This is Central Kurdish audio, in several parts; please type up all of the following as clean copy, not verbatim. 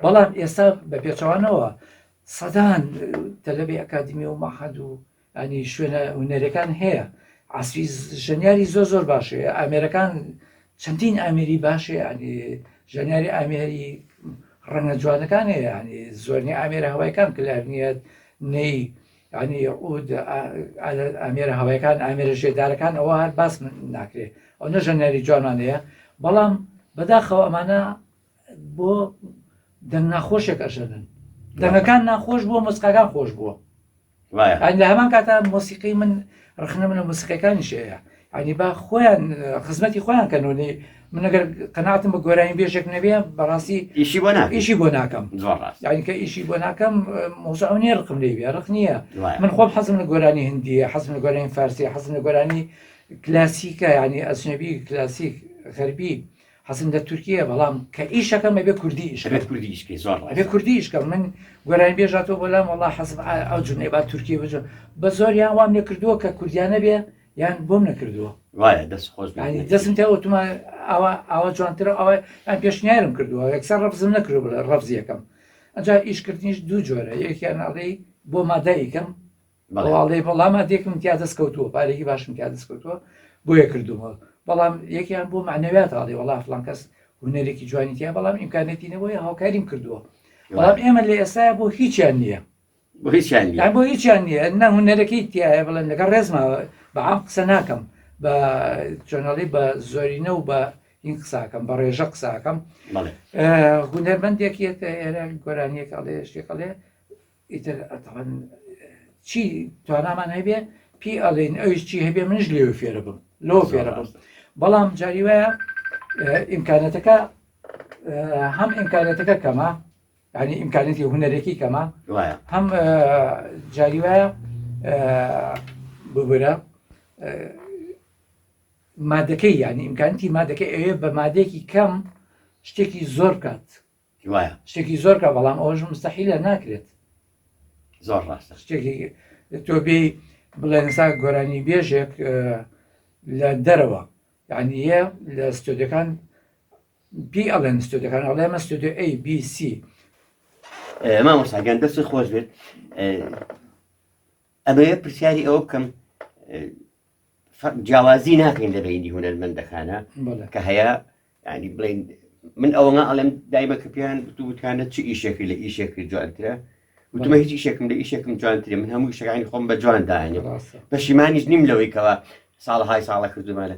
بەڵام ئێستا بە پێچەوانەوە سەدان تەلەبی ئەکادمی و مەحەد و ینی شوێنە هونەرەکان هەیە. عەسری ژەنیاری زۆر باشەیە. ئامێرەکان چەندین ئامێری باشەیە، ینی ژەنیاری ئامێری ڕەنگە جوانەکان هەیە، ینی زۆرنی ئامێرە هەوایەکان کلارنیەت نەی ینی عود ئامێرە هەوایەکان ئامێرە ژێدارەکان ئەوە هەر باس ناکرێت، ئەو نە ژەنیاری جوانانەیە. بەڵام بەداخەوە ئەمانە بۆ دەنگ ناخۆشێک ئەژەنن، دەنگەکان ناخۆش بووە، مۆسیقاکان خۆش بووە. لە هەمان کاتە مۆسیقی من ڕخنە منە مۆسیقەکانیش هەیە، ینی با خۆیان خزمەتی خۆیان کەنەوەی من ئەگەر قەناعەتم بە گۆرانی بێژێک نەبێ بەڕاستی ئیشی بۆ ناکەم، ینی کە ئیشی بۆ ناکەم مۆزوع نییە ڕقم لێ بێ، ڕق نییە. من خۆم حەزم لە گۆرانی هندیە، حەزم لە گۆرانی فارسی، حەزم لە گۆرانی کلاسیکە، ینی ئەجنەبی کلاسیک غەربی، حەزم لە تورکیە. بەڵام کە ئیشەکەم ئەبێ کوردی ئەبێ کوردی ئیشکەم. من گۆرانی بێژاتەوە بۆلام وەڵا حەزم ئەو جونێ با تورکیە بجە بە زۆر یان وام لێ کردووە کە کوردیانە بێ یان بۆم نەکردووە، دەستم تێ ئۆتوما ئەوە جوانترە، ئەوە پێشنیارم کردووە، یەکسەر ڕەفزم نەکردو بڵێ ڕەفزیەکەم. ئەجا ئیشکردنیش دوو جۆرە، یەکیان ئەڵێ بۆ مادەیکەم، ئەڵێ بەڵام مادێکم تیا دەست کەوتووە، پارێکی باشم تیا دەست کەوتووە بۆیە کردووە. بەڵام یەکیان بۆ معنەویات ئاڵێ وەڵا فڵان کەس هونەرێکی جوانی تیا، بەڵام ئیمکانێتی نەبووی هاوکاریم کردووە. بەڵام ئێمە لە ئێستاە بۆ هیچیان نییە، بۆ هیچیان نییە، نە هونەرەکەی تایە بڵێن لەگەڵ ڕێزماوە بە عام قسە ناکەم، بە جۆناڵی بە زۆرینە و بە این قساکەم، بە ڕێژە قساکەم. هونەرمەندێکیەکە ئێرە گۆرانیەک ئەڵێ شتێکڵێ ئیتر چی توانامان هەبێ پێی ئەڵێن ئەوش چی هەبێ منش لێوە فێرە بم، لەوە فێرە بم. بەڵام جاری وایە ئیمکانەتەکە هەم ئیمکانەتەکە کەمە، ینی ئیمکانەتی هونەرێکی کەمە، هەم جاری وایە ببرە مادەکەی، ینی ئیمکانەتی مادەکەی ئەوێ بە مادێکی کەم شتێکی زۆر کات، شتێکی زۆر کە، بەڵام ئەوەش مستەحیلە ناکرێت. زۆر ڕاستە شتێکی تۆ بێ بڵێنسا گۆرانی بێژێک لە دەرەوە، ینی یە لە ستۆدیەکان پێی ئەڵێن ستۆدیەکان ئەڵێ ئەمە ستۆدیۆ ABC. مامۆستاگیان دەستی خۆش بێت. ئەمەیە پرسیاری ئەوە بکەم جیاوازی ناکەین لە بینی هونەرمەندەکانە کە هەیە، ینی بڵێن من ئەوەنە ئەڵێم دایمە کە پێیان بتووتکانە چ ئیشێکی لە ئیشێکی جوانترە، وتمە هیچ ئیشێکم لە ئیشێکم جوانترێ، من هەموو شەکانی خۆم بە جوان داهێنێ، پەشیمانیش نیم لەوەی کەەوە ساڵهای ساڵە کردومانە.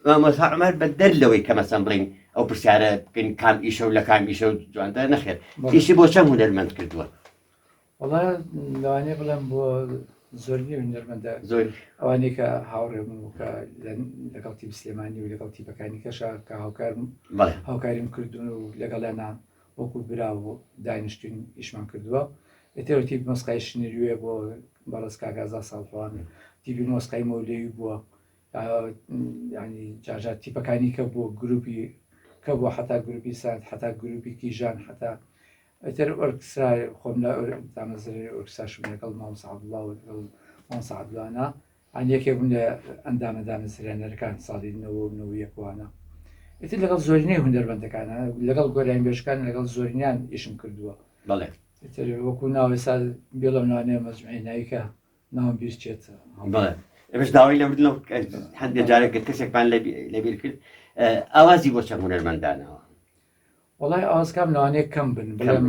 مامۆستا عومەر بە دەر لەوەی کە مەسەڵەن بڵێن ئەو پرسیارە بکەین کام ئیشە و لە کام ئیشە و جوانتر نەخێر، ئیشی بۆ چەند هونەرمەند کردووە؟ وەڵا لەوانەیە بڵێم بۆ زۆرنی هونەرمەندە، زۆر ئەوانەی کە هاوڕێم و کە لەگەڵ تیپ سلێمانی و لەگەڵ تیپەکانی کەشە کە هاوکاریم کردوون و لەگەڵیانە وەکو برا و دانیشتوین ئیشمان کردووە. ئێتر تیپ مۆسیقای شنیروێ بۆ بەڕێز کاگازا ساڵحوان، تیپی مۆسیقای مەولەوی بووە، ینی جاجات تیپەکانی کە بۆ گروپی کە بۆ حتا گروپی ساند، حتا گروپی کیژان، حتا ئەتر ئۆرکسترا خۆم لە دامەزرێ ئۆرکستراشم لەگەڵ مامۆستا عەبدوڵڵا و لەگەڵ مامۆستا عەبدوڵڵانە، ینی یەکێک بوون لە ئەندامە دامەزرێنەرەکان ساڵی 90 ئێتر لەگەڵ زۆرینەی هونەرمەندەکانە لەگەڵ گۆرانی بێژەکان لەگەڵ زۆرینیان ئیشم کردووە. بەڵێ ئێتر وەکو ناوی سال بێڵم نوانەیە مەجموعی ناویکە ناوم بیرچێت. بەڵێ ئێمەش داوای لە بردنەوە هەندێک جارێک کەسێکمان لەبیر کرد ئاوازی بۆ چەند هونەرمەندانەوە؟ وەڵای ئاوازکام لەوانەیە کەم بن، بڵێم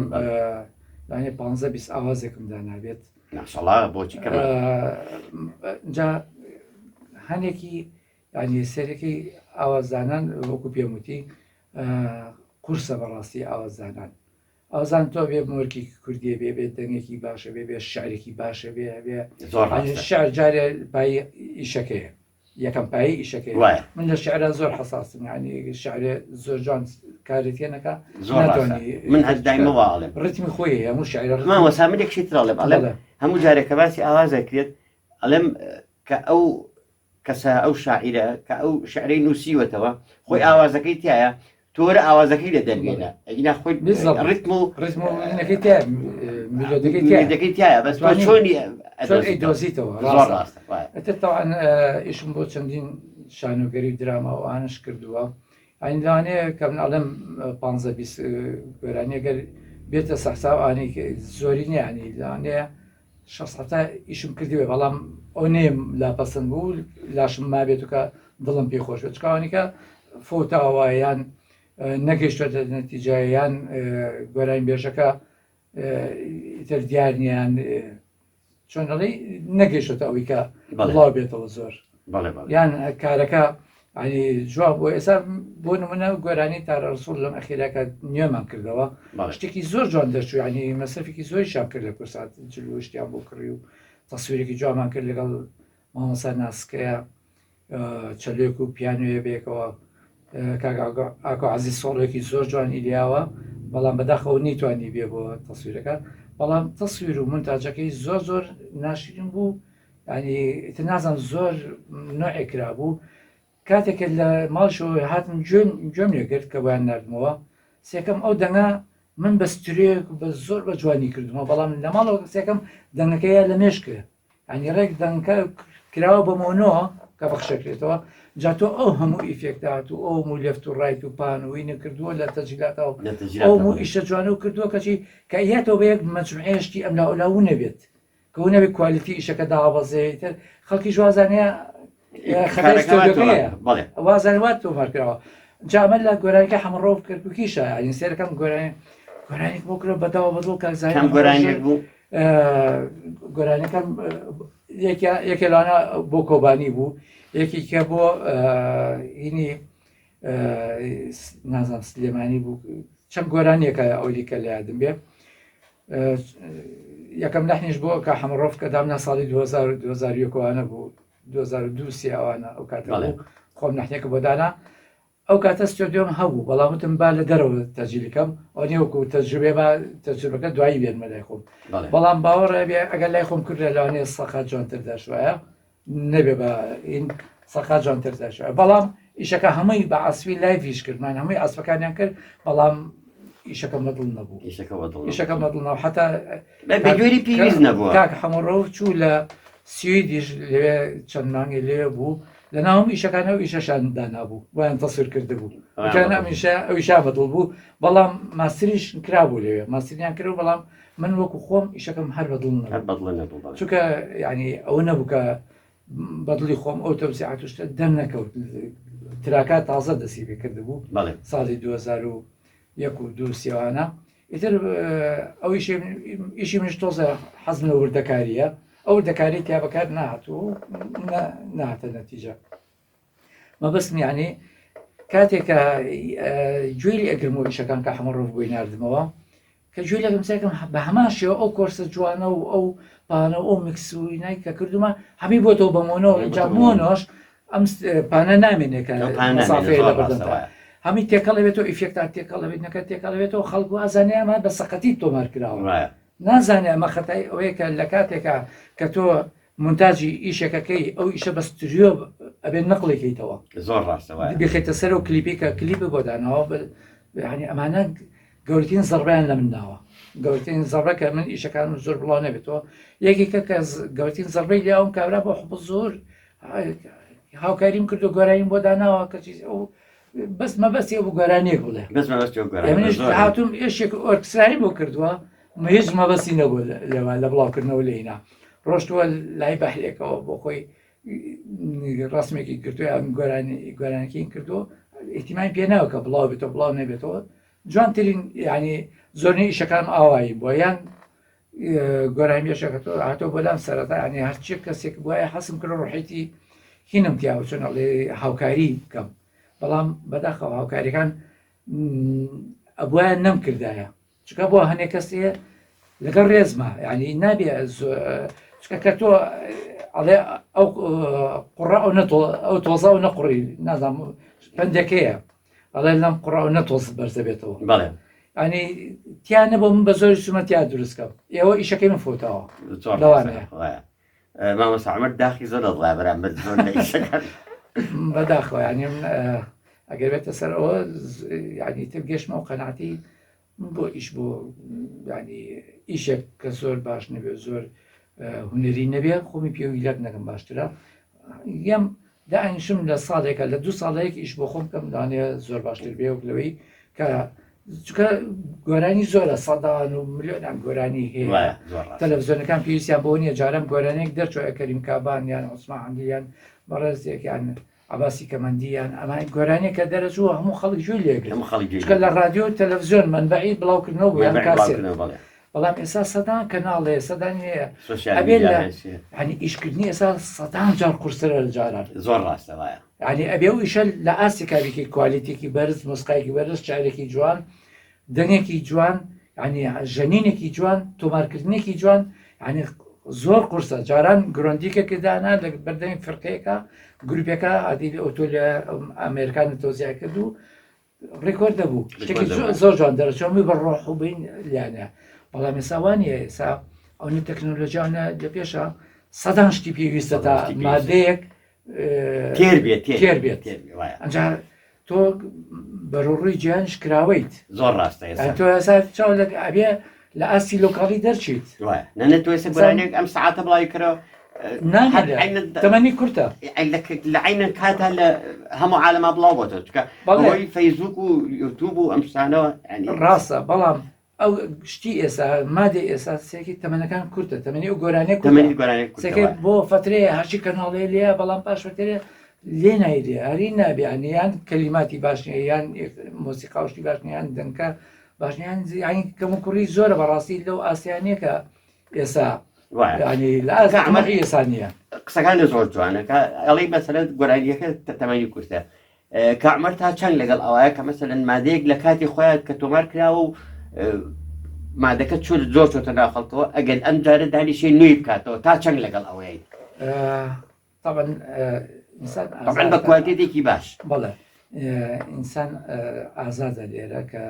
لەوانەیە 15-20 ئاوازێکم دانابێت. ماشەڵڵا بۆچی کەم؟ جا هەنێکی ینی سەرەکی ئاوازدانان وەکو پێم وتی قورسە بەڕاستی ئاوازدانان. ئازان تۆ بێ مۆرکی کوردیە بێ بێت دەنگێکی باشە بێ بێ شعرێکی باشە بێ بێ شعر جارێ پای ئیشەکەیە، یەکەم پایی ئیشەکەی. من لە شعرە زۆر حساسم، ینی شعرێ زۆر جوان کارێتێنەکە ناتوانانی من هەر دایمەوە ئاڵێم ڕتمی خۆی هەموو شعرە مامۆستا من یەکشی ترڵێم ئەڵێم هەموو جارێک کە باسی ئاوازە کرێت ئەڵێم کە ئەو کەسە ئەو شاعیرە کە ئەو شعرەی نووسیوەتەوە خۆی ئاوازەکەی تایە تۆرە ئاوازەکەی لە دەرگێنە ئەگینا خۆی ڕتم و میلۆدەکەی تایە بەس چۆنی دۆزیتەوە. ئەتر تەوان ئیشم بۆ چەندین شانۆگەری دراما و ئانش کردووە، ئەین لەوانەیە کە من ئەڵێم 15-20 گۆرانی ئەگەر بێتە سەحسا ئانی زۆری نیانی لەوانەیە 600 ئیشم کردیوێ بەڵام ئەو نێم لاپەسەند بوو لاشم ما بێت و کە دڵم پێی خۆش بێت چکوانیکە فۆتاوە یان نەگەیشتوێتە نەتیجایان گۆرانی بێژەکە ئیتر دیار نیان چۆن دەڵێ نەگەیشتە ئەوەی کە بڵاو بێتەوە زۆر یان کارەکە ینی جواب بۆ ئێستا بۆ نمونە گۆرانی تارەسوول لەم ئەخیراکە نوێمان کردەوە شتێکی زۆر جوان دەچوو ینی مەسەفێکی زۆری شام کرد لە کورسات جلوشتیان بۆ کڕی و تەسویرێکی جوانمان کرد لەگەڵ مامۆستا ناسکەیە چەلێک و پیانوێ بێکەوە ئاکۆ عەزیز سۆڵێکی زۆر جوان ئیلیاوە بەڵام بەداخەوە نەیتوانی بێ بۆ تەسویرەکە بەڵام تەسویر و منتاجەکەی زۆر زۆر ناشرین بوو ینی ئیتر نازانم زۆر نوعێکرا بوو کاتێکە لە ماڵشەوە هاتم گوێم لێگرت کە بۆیان نردمەوە سێکەم ئەو دەنگا من بە سترێک بە زۆر بە جوانی کردمەوە بەڵام لە ماڵەوە سێکەم دەنگەکەیە لە مێشکە ئەنی ڕێک دەنگەکە کراوە بە مۆنۆوە کە بەخشەکرێتەوە جاتۆ ئەو هەموو ئیفێکتات و ئەو هەموو لەفت و ڕایت و پان و ئینە کردووە لە تەجیلاتەوە ئەو هەموو ئیشە جوانە و کردووە کەچی کە یەتەوە بە یەک مەجموعەیەشتی ئەم لاولاو نەبێت کە و نەبێت کوالیتی ئیشەکە داوەزێتر خەڵکی جوازانەیە وازانوات تۆمارکراوە جامەل لە گۆرانیکە هەمڕۆ کردوکیشە ئەین سێرەکەم گۆرانی بۆ کرە بەداوە بەدڵ کاکزای گۆرانەکەم یەکێ لەوانە بۆ کۆبانی بوو یەکی کە بۆ هینی نازانم سلێمانی بوو چەند گۆرانیەکە ئەولیکە لە یادم بێ یەکەم لەحنیش بۆ کە هەمڕۆف کە دامنا ساڵی 2001 بوو 2002 ئەوانە ئەو کاتە خۆم نەحنێکە بۆ دانا ئەو کاتە ستۆدیۆم هەبوو بەڵامتم با لە دەرەوە تەجیلەکەم ئەو نیوەکو تەجربێ تەجربەکە دوایی بێنمە لای خۆم بەڵام باوەڕێ بێ ئەگەر لای خۆم کرد لەوانەیە سەقا جوانتر داشوایە نەبێ بە این سەقا جوانتر داشوایە بەڵام ئیشەکە هەمووی بە ئاسوی لایڤیش کردمان هەمووی ئاسپەکانیان کرد بەڵام ئیشەکە مەدڵ نەبوو ئیشەکە مەدڵ نەبوو حتا بەگوێری پێویست نەبووە کاک هەمڕۆ چوو لە سویدیش لێ چەند مانگی لێ بوو لە ناوم ئیشەکانەوە ئیشەشاندا نابوو بۆیان تەسویر کرده بوو ئەویشا بەدڵ بوو بەڵام ماسریش کرابوو لێوێ ماسریان کرد بەڵام من وەکو خۆم ئیشەکەم هەر بەدڵ نەبوو چونکە ینی ئەوە نەبوو کە بەدڵی خۆم ئەو تەوسیعاتشتە دەم نەکەوت تراکات تازە دەسی پێ کرده بوو ساڵی 2001 و 2003 ئیتر ئەو ئیشی منش تۆزە حەزم لە وردەکاریە ئەو دەکاری تیا بەکار نهاتوو نهاتە نەتیجە مەبەستم یعنی کاتێکە گوێری ئەگرمەوە ئیشەکان کە هەمڕۆ بۆی نردمەوە کە گوێ لەگەم سێکم بە هەماشەوە ئەو کۆرسە جوانە و ئەو پانە ئەو میکسوینای کە کردومە هەمی بۆتەوە بە مۆنۆ جامۆنۆش ئەم پانە نامێنێکە مسافەیە لە بەردەمدا هەمی تێکەڵەوێتەوە ئیفێکتات تێکەڵەوێت نەکە تێکەڵەوێتەوە خەڵکو ئازانێ ئەمە بە سەقەتی تۆمار کراوە نازانێ ئەمە خەتای ئەوەیە کە لە کاتێکە کە تۆ مونتاجی ئیشەکەکەی ئەو ئیشە بە ستودیۆ ئەبێت نەقڵێکیتەوە زۆر ڕاستەوە بخێتە سەر و کلیپێکە کلیپە بۆدانەوە ینی ئەمانە گەورترین زەڕبیان لە منناوە گەورترین زەڕەکە من ئیشەکانم زۆر بڵاو نەبێتەوە یەکێکە کە گەورترین زەڕبەی لیاوم کابرا بۆ حب زۆر هاوکاریم کرد و گۆرانیم بۆ داناوە کەچی ئەو بەس مەبەستی ئەو گۆرانیەک بڵێ منش هاتووم ئێشێک ئۆرکسترایی بۆ کردووە هیچ مەبەستی نەبوو لەوە لە بڵاوکردنەوە لێینا ڕۆشتووە لای بەحرێکەوە بۆ خۆی ڕاستمێکی کردووە ئەم گۆرانەکەی کردووە ئیحتیمای پێ ناوە کە بڵاو بێتەوە بڵاو نەبێتەوە جوانترین ینی زۆرنەی ئیشەکان ئاوایی بووە یان گۆرانی بێشەکە هاتۆ بۆلام سەرەتا ینی هەرچی کەسێک وایە حەسم کرد ڕۆحێتی هینم تیاوە چۆن ئەڵێ هاوکاری بکەم بەڵام بەداخەوە هاوکاریەکان ئەبوایە نەم کردایە چکە بۆ هەنێک کەسێ لەگەڵ ڕێزمە ینی نابێ کە تۆ ئەڵێ ئەو قوڕا ئەو تۆزە و نەقڕی نازانم پندەکەیە ئەڵێ لەم قوڕا و نەتۆز بەرزە بێتەوە ینی تیان نەبوو من بە زۆری سومەتیا دروستکەم ئێوە ئیشەکەی من فۆتاوە لەوانەیە مامۆستا عومەر داخی زۆر دەڵێ بەرامبەر زۆر لە ئیشەکان بەداخەوە ینی من ئەگەر بێتە سەر ئەوە ینی تر گەشتمە و قەناعەتی بۆ ئیش بۆ ینی ئیشێک کە زۆر باش نەبێ زۆر هونەری نەبێ خۆمی پێویلات نەکەم باشترە یەم داهاتنیشم لە ساڵێکە لە 2 ساڵەیەک ئیش بۆ خۆم کەم دانێ زۆر باشتر بێ و لەوەی کە چکە گۆرانی زۆرە سەدان و ملیۆنان گۆرانی هەیە تەلەڤیزۆنەکان پێویستیان بۆ نییە جارم گۆرانێک دەرچۆ کەریم کابان یان عوسمان عەندیان بەڕێزێکیان عەباسی کەمەندیان ئەمە گۆرانێکە دەرەچووە هەموو خەڵک جوێی لێگرن چکە لە رادیۆ تەلەڤیزۆن منبەعی بڵاوکردنەوە بوو یان کاسێت بەڵام ئێستا سەدان کەناڵێ سەدان هەیە ئەبێ لە هەنی ئیشکردنی ئێستا سەدان جار قورسرە لە جاران زۆر ڕاستە وایە ینی ئەبێ و ئیشە لە ئاستی کارێکی کوالیتێکی بەرز مۆسیقایەکی بەرز چارێکی جوان دەنگێکی جوان ینی ژەنینێکی جوان تۆمارکردنێکی جوان ینی زۆر قورسە جاران گرۆندیکەکەدانا لە بەردەمی فرقەیەەکە گروپێکە عادی ئۆتۆ لە ئەمریکان تۆزیای کرد و ڕێکۆرد دەبوو شتێکی زۆر جوان دەرەچۆمی بە ڕۆح و بین لیانە بەڵام ئێساوانیە ئێسا ئەوەی تەکنۆلۆژیانە لە پێشە سەدان شتی پێویستە تا مادەیەک تێر بێت ئەجا تۆ بەڕۆڕووی گیانش کراوەیت زۆر ڕاستە تۆ ئێستا چاو ئەبێ لە ئاستی لۆکاڵی دەرچیت نەنە تۆ ئێستا گۆرانێک ئەم سەعاتە بڵاوی کراوە تەمەنی کورتە لە عینە کاتە لە هەموو عالەما بڵاو بۆتە چکە بەڵی فەیسبوک و یوتیوب و ئەم شتانەوە ڕاستە بەڵام ئەو شتی ئێستا مادە ئێستا سێکی تەمەنەکان کورتە تەمەنی و گۆرانێک سێکی بۆ فترەیە هەرچی کەناڵێ لێە بەڵام پاش فترێ لێ نایدێ هەری نابیانی یان کەلیماتی باشنیە یان مۆسیقاوشتی باشنیان دەنکە باشنیان ینی کەم و کوڕی زۆرە بەڕاستی لەو ئاسیانەیە کە ئێستا ینی لە ئەمەقی ئێسانیە قسەکانی زۆر جوانە کە ئەڵی مەسەلەن گۆرانیەکە تەمەنی کورتە کەعمەر تا چەند لەگەڵ ئەوەیە کە مەسەلەن مادەیەک لە کاتی خۆیان کە تۆمار کراوە و مادەکە چۆر زۆر چۆتە ناخەڵتەوە ئەگەر ئەم جارە دانیشێ نوێی بکاتەوە تا چەند لەگەڵ ئەوەی طبعاً بە کوالتیتێکی باش بەڵێ ئینسان ئازادە لێرە کە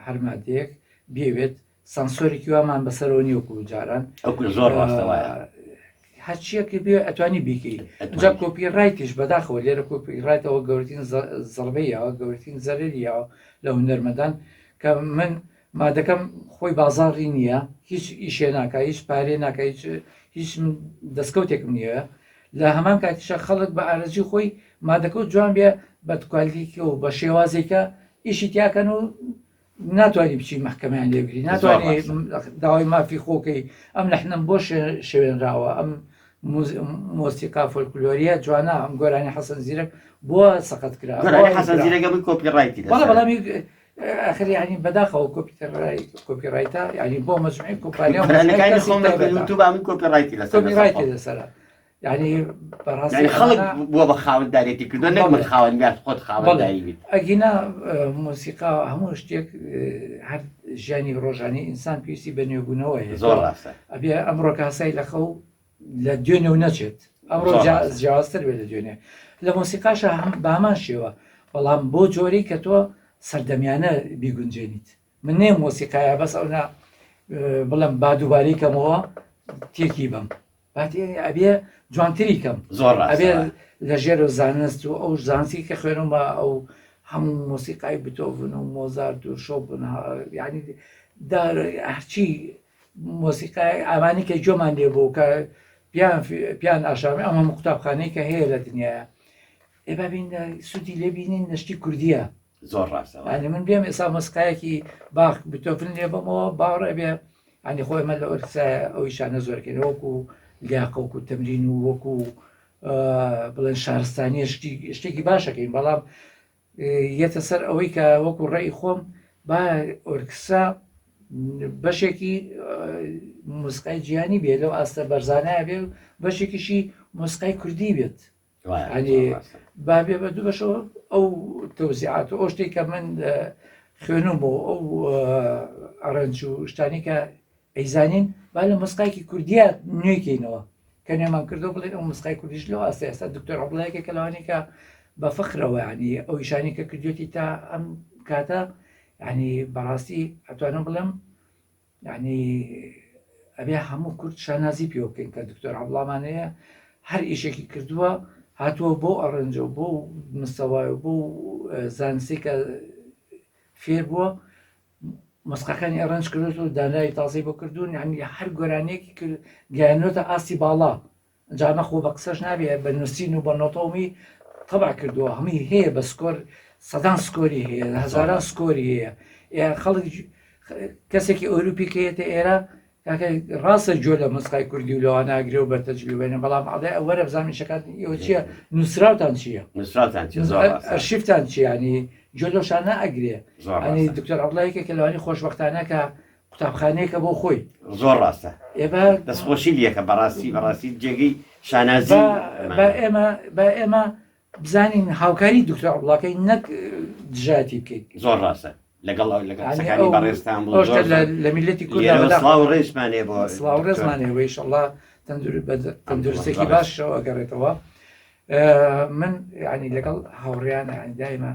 هەر مادەیەک بێوێت سانسۆرێکی وامان بەسەرەوە نیوەکو جاران زۆر ڕاستەوە هەرچیەکە بێ ئەتوانی بیکەی جا کۆپی ڕایتیش بەداخەوە لێرە کۆپی ڕایتەوە گەورەترین زەڵبەیەوە گەورەترین زەرریەوە لە هونەرمەدان کە من مادەکەم خۆی بازاڕی نییە هیچ ئیشێ ناکە هیچ پارێ ناکە هیچ دەستکەوتێکم نییە لە هەمان کاتیشە خەڵک بە ئارەزی خۆی مادەکەوت جوان بێ بە کوالتیکە و بە شێوازێکە ئیشی تیاکەن و ناتوانانی بچی محکەمیان لێبگری ناتوانانی داوای مافی خۆکەی ئەم لەحنم بۆ شوێنراوە ئەم مۆسیقا فۆلکلۆریە جوانە ئەم گۆرانی حەسەن زیرەک بۆ سەقەت کرا حەسەن زیرەکە من کۆپیڕایتی بەڵامی ئەخر ینی بەداخەوە کۆپیڕایتە ینی بۆ مەجموعی کۆپیڕایتی لەسەرە ینی بەڕاستی خەڵک بووە بە خاوەنددارێتی کردو نەک من خاوەنگار خۆت خاوەندداری بیت ئەگینا مۆسیقا هەموو شتێک هەر ژیانی ڕۆژانی ئینسان پێویستی بە نوێبوونەوەی زۆر ڕاستە ئەبێ ئەمڕۆ کاسای لە خەو لە دوێنێ و نەچێت ئەمڕۆ جیاوازتر بێت لە دوێنێ لە مۆسیقاشە بە هەمان شێوە بەڵام بۆ جۆری کە تۆ سەردەمیانە بیگونجێنیت من نێ مۆسیقایە بەس ئەونا بڵم با دووبارەی کەمەوە تێکی بم ئەبێ جوانتری کەم زۆر ئەبێ لە ژێر و زانست و ئەو زانستی کە خوێنمە ئەو هەموو مۆسیقای بتۆڤن و مۆزارد و شۆبن ینی هەرچی مۆسیقای ئامانی کە جۆمان لێ بوو کە پیان ئاشامی ئەمە قوتابخانەی کە هەیە لە دنیاە ئێ ببین سوودی لێبینین نشتی کوردیە زۆر ڕاستەوە ینی من بێم ئێستا مۆسیقایەکی باخ بتۆفن لێ بمەوە باوەڕ ئەبێ ینی خۆی ئەمە لە ئۆرکسترایە ئەوی شانە زۆرکەین وەکو لیاقە وەکو تەمرین و وەکو بڵێن شارستانی شتێکی باشەکەین بەڵام یەتە سەر ئەوەی کە وەکو ڕێی خۆم با ئۆرکسترا بەشێکی موسیقای جیهانی بێت لەو ئاستە بەرزانایە بێ و بەشێکیشی موسیقای کوردی بێت بابێ بە دوو بەشەوە ئەو تەوزیعات و ئەو شتێک کە من خوێنم بۆ ئەو ئەڕەنج و شتانی کە ئەیزانین با لە مۆسیقایکی کوردیە نوێکەینەوە کە نێمان کردو بڵێن ئەو مۆسیقای کوردیش لەو ئاستا ئێستا دکتۆر عەبدوڵڵایەکێک کە لەوانی کە بە فەخرەوە ینی ئەو ئیشانی کە کردوێتی تا ئەم کاتە ینی بەڕاستی ئەتوانم بڵێم ینی ئەبێ هەموو کورد شانازی پێوە بکەین کە دکتۆر عەبدوڵڵامانەیە هەر ئیشێکی کردووە هاتووە بۆ ئەڕەنجە و بۆ مستەوای و بۆ زانستی کە فێر بووە مۆسیقاکانی ئەڕەنج کردوێت و دانایی تازەی بۆ کردوون ینی هەر گۆرانێکی گەیانۆتە ئاستی باڵا جا نەخۆ بە قسەش نابێت بە نووسین و بە نۆتۆمی تەبع کردووە هەمی هەیە بە سکۆر سەدان سکۆری هەیە هەزاران سکۆری هەیە خەڵک کەسێکی ئەوروپی کەیەتە ئێرە ڕاستە جۆ لە مۆسیقای کوردی و لەوە ناگرێ و بە تەجروبێنە بەڵام ئەڵێ وەرە بزانین شەکات ئێوە چییە نووسراوتان چییە ئەرشیفتان چی ینی جۆ لەشانە ئەگرێ ئەنی دکتۆر عەبدوڵڵایەکێکە لەوانی خۆشبەختانە کە قوتابخانەیەکە بۆ خۆی زۆر ڕاستە دەستخۆشی لیەکە بەڕاستی جێگەی شانازی بە ئێمە بزانین هاوکاری دکتۆر عەبدوڵڵاکەی نەک دژاتی بکەیت زۆر ڕاستە لەگەڵ قسەکانی بەڕێستان بوو لە میلەتی کورددا سڵاو و ڕێزمانێ بۆ سڵاو و ڕێزمانێەوە ئینشەڵڵا تەندروستێکی باشەوە ئەگەڕێتەوە من ینی لەگەڵ هاوڕێیانە دایمە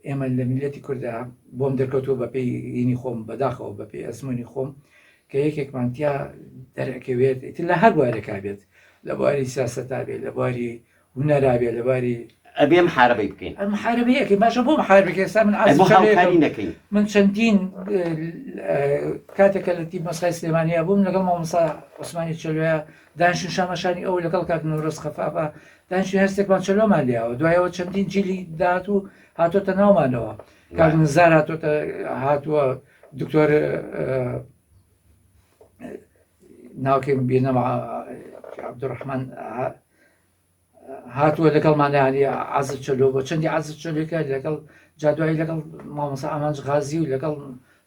ئێمە لە میلەتی کووردا بۆم دەرکەوتووە بە پێی ینی خۆم بەداخەوە بە پێی ئەزمموی خۆم کە یەکێکمانتیا دەرەکەوێت ئیتر لە هەر بوارێکا بێت لە بواری سیاسەتا بێت لە بواری هونەرا بێت لە بواری ئەبێ محاربەی بکەین ئەم محاربەیەکی باشە بۆ محاربێکی ئێستا من چەندین کاتێکە لە تیب مەسخای سلێمانیە بووم لەگەڵ مامۆستا عوسمانی چەلۆیە دانیشتن شامەشانی ئەو لەگەڵ کاک نەورۆز خەفافە دانیشتن هەستێکمان چەلۆمان لیاوە دوایەوە چەندین جیلی داهات و هاتۆتە ناومانەوە کاک نزار هاتووە دکتۆر ناوکەم بێنەمە عەبدوڕەحمان هاتووە لەگەڵمانیانی عەزت چەلۆ بۆ چەندی عەزت چەلۆیەکە لەگەڵ جادوایی لەگەڵ مامۆستا ئامانج غازی و لەگەڵ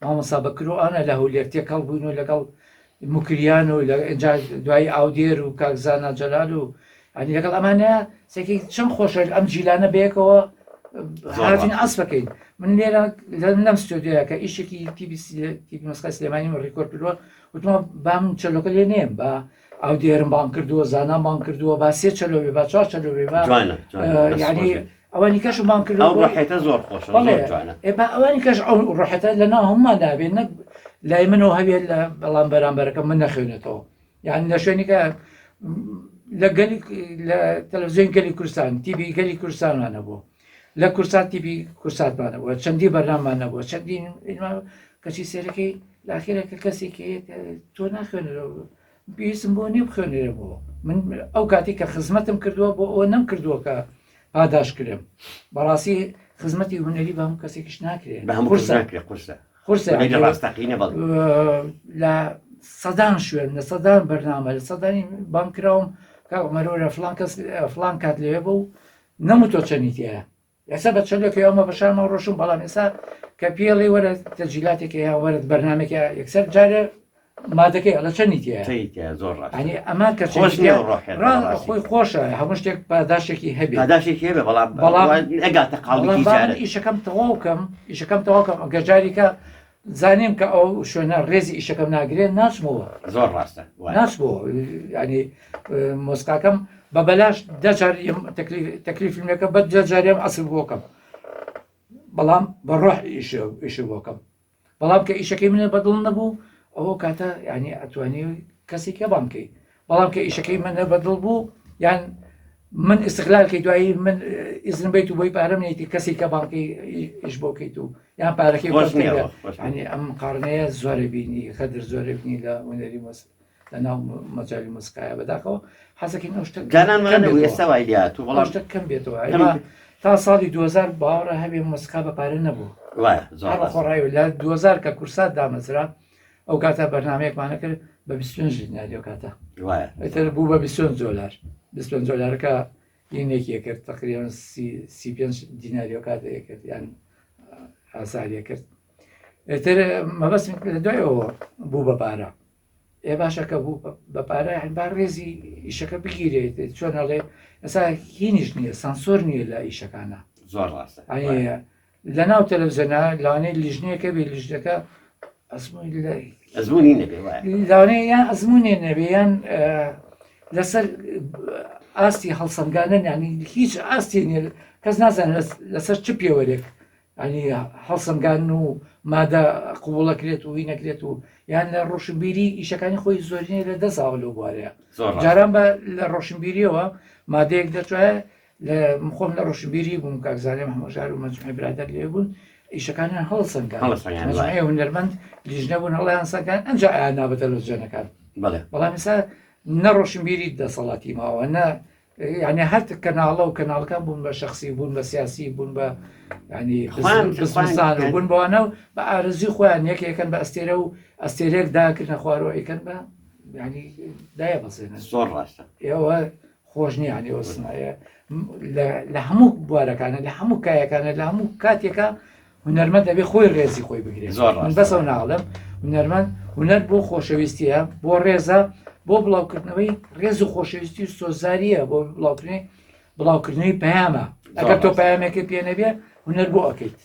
مامۆستا بەکرۆئانە لە هەولێر تێکەڵ بووین و لەگەڵ مکریان و دوایی ئاودێر و کاکزانە جەلال و ئەنی لەگەڵ ئەمانەیە سێکی چەند خۆشە ئەم جیلانە بەیەکەوە هاتین ئەس بکەین من لێرە لەم ستۆدیۆیە کە ئیشێکی تیپی مەسخای سلێمانی من ڕیکۆرد کردووە وتمە بام چەلۆکە لێ نێم بە ئاودێرم بان کردووە زانان بان کردووە با سێ چەلۆوێ با چوار چەلۆوێ ینی ئەوانی کەش بان کردو ڕحێتە زۆر خۆش ئەوانی کەش ڕحێتە لەنا هەمومان نابێت نەک لای منەوە هەبێت لە بەڵام بەرامبەرەکە من نەخوێنێتەوە یعنی لە شوێنێکە لە تەلەڤیزیۆن گەلی کوردستان تیبی گەلی کوردستانمانە بوو لە کورسات تیبی کورساتمانەوە چەندی بەرناممانەبووە چەندین کەچی سێرەکەی لاخێرەکە کەسێکی تۆ ناخوێنەوە پێویستم بۆ نیە بخوێنێرە بۆ من ئەو کاتی کە خزمەتم کردووە بۆ ئەوە نەم کردووە کە پاداشکرم بەڕاستی خزمەتی هونەری بە هەموو کەسێکیش ناکرێت ڕاستەقینە لە سەدان شوێن لە سەدان بەرنامە لە سەدانی بانکراوم کامەرۆرە فلان کات لێوێ بوو نەموتۆ چەنیتیە ئێستا بە چەندێکی ئەومە بەشارمە ڕۆشم بەڵام ئێستا کە پێڵی وەرە تەجیلاتێکی یا وەرت بەرنامێکی یەکسەر جارە مادەکەی ئەلە چەندیتیە زۆر ینی ئەمان کە خۆی خۆشە هەموو شتێک پاداشێکی هەبێت پاداشێکی هەبێ بەڵام ئەگاتە قاڵی ئیشەکەم تەواوکەم گەجاریکە زانیم کە ئەو شوێنە ڕێزی ئیشەکەم ناگرێت ناچمەوە زۆر ڕاستە ناچبوو ینی مۆسقاکەم بە بەلاش دەجار تەکلیفیمەکە بە جاریم ئەسل بۆکەم بەڵام بە ڕۆح ئیش بۆکەم بەڵام کە ئیشەکەی منە بەدڵ نەبوو ئەوە کاتە ینی ئەتوانی کەسێکە بانکەی بەڵام کە ئیشەکەی منە بەدڵ بوو یان من ئستقلالکەی دوایی من ئیزن بیت و بۆی پارەم نیەتی کەسێکە بانکەی ئیش بۆکەیت و یان پارەکەی ینی ئەم قارنەیە زۆرە بینی خەدر زۆرە بینی لە هونەری لە ناو مەجای مۆسیقایە بەداخەوە حەزەکەین ئەو شتە کەم بێتەوە تا ساڵی 2000 باوەڕە هەبێ مۆسیقا بە پارە نەبوو خۆڕایی لە 2000 کە کورسات دامەزرا ئەو کاتە بەرنمەیەکمانە کرد بە 25 دیناری کاتە ئەتر بوو بە 25 دلارەکە یەکێ کرد تقریبا 35 دیناری کاتەیە کرد یان ئاساریە کرد ئێتر مەبەست لە دوایەوە بوو بە پارە ئێ باشەکە بوو بە پارە با ڕێزی ئیشەکە بگیرێت چۆن هەڵێ ئەسا هینیش نییە سانسۆر نییە لە ئیشەکانە زۆر ڕاستە لە ناو تەلەڤیزیۆنە لاوانەیە لیژنەیەکە بێ لیژنەکە ئەزمموی نەبێ لاوانەیە یان ئەزمموێ نەبێ یان لەسەر ئاستی هەڵسەنگانە ینی هیچ ئاستی نیە کەس نازانێت لەسەر چ پێوەرێک ئەنی هەڵسەنگان و مادە قوڵەکرێت و وی نەکرێت و یان لە ڕۆشنبیری ئیشەکانی خۆی زۆرینێ لە دەساوە لەو بوارەیە جاران بە لە ڕۆشنبیریەوە مادەیەک دەچێت لە خۆم لە ڕۆشنبیری بووم کاکزانێ محەمەدژار و مەجموعەی برادەر لێ بوون ئیشەکانیان هەڵسەنگان هونەرمەند لیژنە بوون هەڵیان سەکان ئەنجا ئایا نابەتە لە جەنەکان بەڵام ئێستا نەڕۆشن بیری دەسەڵاتی ماوە نە یعنی هەر کەناڵە و کەناڵەکان بوون بە شخصی بوون بە سیاسی بوون بە ینی بزمستان و بوون بۆوانە و بە ئارزوی خۆیان یەکێکن بە ئەستێرە و ئەستێرێک داکردنە خوارەوە ئەیکەن بە ینی دایە بەسێنە زۆر ڕاستە ئێوە خۆش نییانی ئەوسنایە لە هەموو بوارەکانە لە هەموو کایەکانە لە هەموو کاتێکە هونەرمەند دەبێت خۆی ڕێزی خۆی بگرێت من بەسەو ناڵم هونەرمەند هونەر بۆ خۆشەویستیە بۆ ڕێزە بۆ بڵاوکردنەوەی ڕێز و خۆشەویستی و سۆزاریە بۆ بڵاوکردنەوەی پەیامە ئەگەر تۆ پەیامێکی پێ نەبێ هونەر بۆ ئەەکەیت.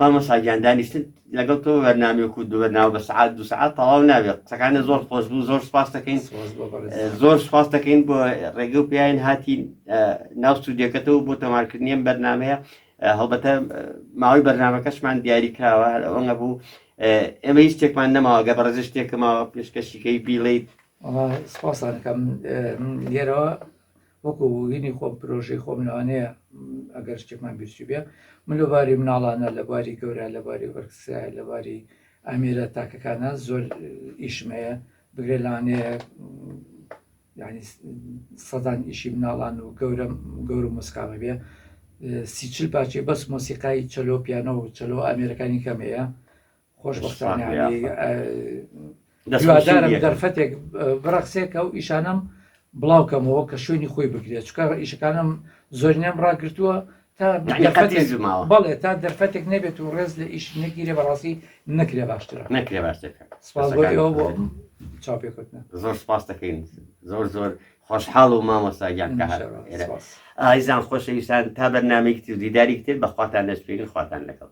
مامۆستا دانیشتن لەگەڵ تۆ بەرنامەیەک و دووبەرناوە بە سەعات دو سەعات تەواو نابێت قسەکانە زۆر خۆش بوو زۆر سپاس دەکەین زۆر سپاس دەکەین بۆ ڕێگە و پیاین هاتین ناو ستودیۆکەتەوە بۆ تۆمارکردنی ئەم بەرنامەیە هەڵبەتە ماوەی بەرنامەکەشمان دیاری کراوە ئەوەنە بوو ئێمە هیچ شتێکمان نەماوە گە بەڕێزە شتێکماوە پێشکەشیکەی بیڵیت سپاسانەکەم لێرەوە وەکو هینی خۆم پرۆژەی خۆمنەوانەیە ئەگەر شتێکمان بیرچی بێ من لەباری مناڵانە لەباری گەورە لەباری وەرکسای لەباری ئەمێرە تاکەکانە زۆر ئیشمەیە بگرێ لەوانەیە ینی سەدان ئیشی مناڵان و گەور و مۆسیقامە بێ سیچل پاچێ بەس مۆسیقای چەلۆ پیانۆ و چەلۆ ئەمریکانی کەمەیە خۆشبەختانە دووادارم دەرفەتێک بڕەقسێکە و ئیشانم بڵاوکەمەوە کە شوێنی خۆی بگرێت چکە ئیشەکانم زۆرینەم ڕاگرتووە تا بەڵێ تا دەرفەتێک نەبێت و ڕێز لە ئیش نەگیرێ بەڕاستی نەکرێ باشترە نەکرێ باشتەکە سپاس بۆ ئێوە بۆ چاپێکوتنە زۆر سپاس دەکەین زۆر زۆر خۆشحاڵ و مامۆستاگیان کە ئایزان خۆشەویستان تا بەرنامەیەکی تر دیداری کرد بەخواتان دەسپێرین خواتان لەگەڵ